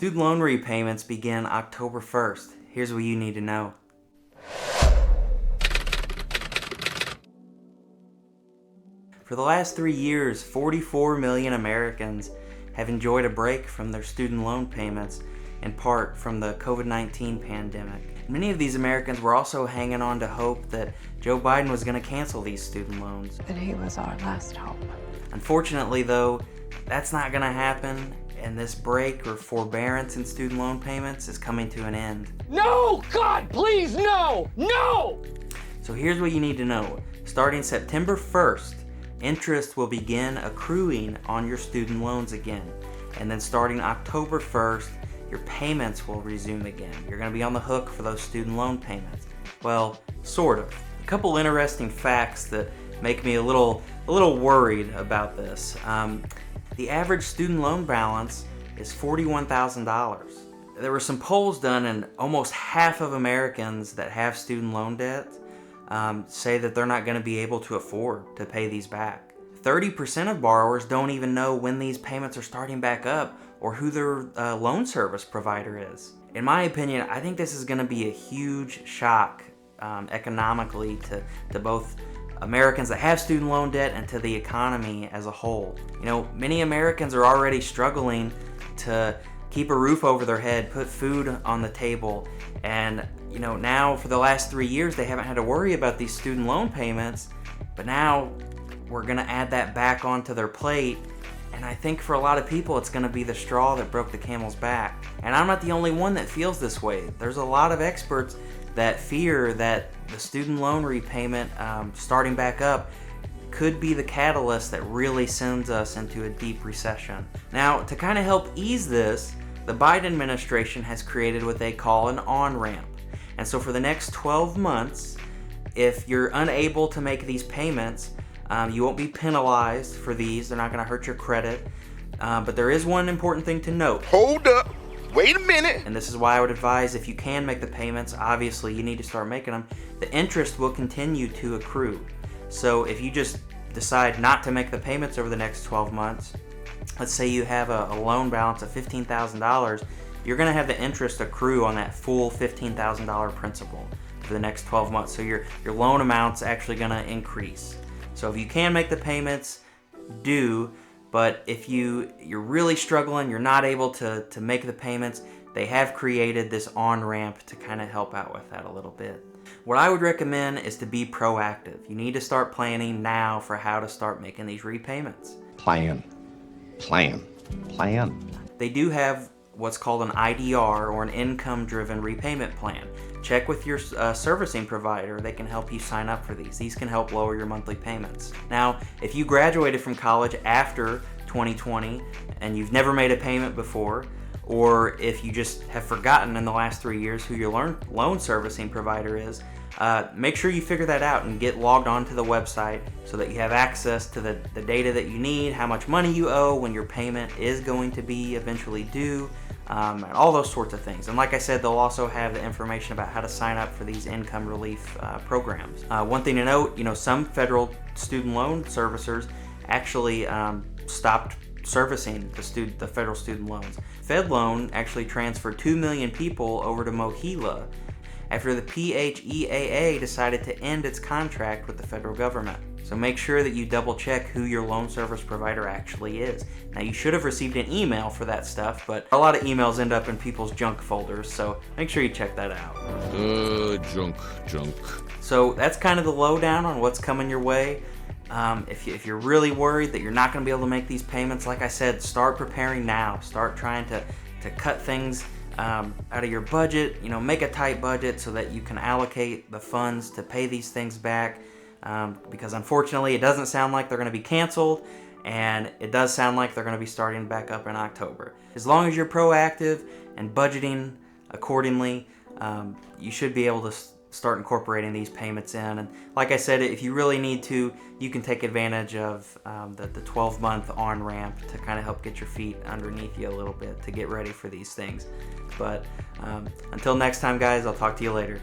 Student loan repayments begin October 1st. Here's what you need to know. For the last 3 years, 44 million Americans have enjoyed a break from their student loan payments, in part from the COVID-19 pandemic. Many of these Americans were also hanging on to hope that Joe Biden was going to cancel these student loans. But he was our last hope. Unfortunately, though, that's not going to happen, and this break or forbearance in student loan payments is coming to an end. No! God, please, no! No! So here's what you need to know. Starting September 1st, interest will begin accruing on your student loans again. And then starting October 1st, your payments will resume again. You're going to be on the hook for those student loan payments. Well, sort of. A couple interesting facts that make me a little worried about this. The average student loan balance is $41,000. There were some polls done, and almost half of Americans that have student loan debt say that they're not going to be able to afford to pay these back. 30% of borrowers don't even know when these payments are starting back up or who their loan service provider is. In my opinion, I think this is going to be a huge shock economically to both Americans that have student loan debt and to the economy as a whole. You know, many Americans are already struggling to keep a roof over their head, put food on the table, and you know, now for the last 3 years they haven't had to worry about these student loan payments, but now we're gonna add that back onto their plate, and I think for a lot of people it's gonna be the straw that broke the camel's back. And I'm not the only one that feels this way. There's a lot of experts that fear that the student loan repayment starting back up could be the catalyst that really sends us into a deep recession. Now, to kind of help ease this, the Biden administration has created what they call an on-ramp. And so for the next 12 months, if you're unable to make these payments, you won't be penalized for these. They're not going to hurt your credit. But there is one important thing to note. Hold up. Wait a minute. And this is why I would advise, if you can make the payments, obviously you need to start making them. The interest will continue to accrue. So if you just decide not to make the payments over the next 12 months, let's say you have a loan balance of $15,000, you're going to have the interest accrue on that full $15,000 principal for the next 12 months. So your loan amount's actually going to increase. So if you can make the payments, do. But if you're really struggling, you're not able to make the payments, they have created this on-ramp to kind of help out with that a little bit. What I would recommend is to be proactive. You need to start planning now for how to start making these repayments. Plan. They do have what's called an IDR, or an income-driven repayment plan. Check with your servicing provider. They can help you sign up for these. These can help lower your monthly payments. Now, if you graduated from college after 2020 and you've never made a payment before, or if you just have forgotten in the last 3 years who your loan servicing provider is, make sure you figure that out and get logged onto the website so that you have access to the data that you need, how much money you owe, when your payment is going to be eventually due, and all those sorts of things. And like I said, they'll also have the information about how to sign up for these income relief programs. One thing to note, you know, some federal student loan servicers actually stopped servicing the federal student loans. FedLoan actually transferred 2 million people over to Mohila after the PHEAA decided to end its contract with the federal government. So make sure that you double check who your loan service provider actually is. Now, you should have received an email for that stuff, but a lot of emails end up in people's junk folders, so make sure you check that out. Junk. So that's kind of the lowdown on what's coming your way. If you're really worried that you're not going to be able to make these payments, like I said, start preparing now. Start trying to cut things out of your budget. You know, make a tight budget so that you can allocate the funds to pay these things back. Because unfortunately, it doesn't sound like they're going to be canceled, and it does sound like they're going to be starting back up in October. As long as you're proactive and budgeting accordingly, you should be able to start incorporating these payments in. And like I said, if you really need to, you can take advantage of the 12-month on-ramp to kind of help get your feet underneath you a little bit to get ready for these things. But until next time, guys, I'll talk to you later.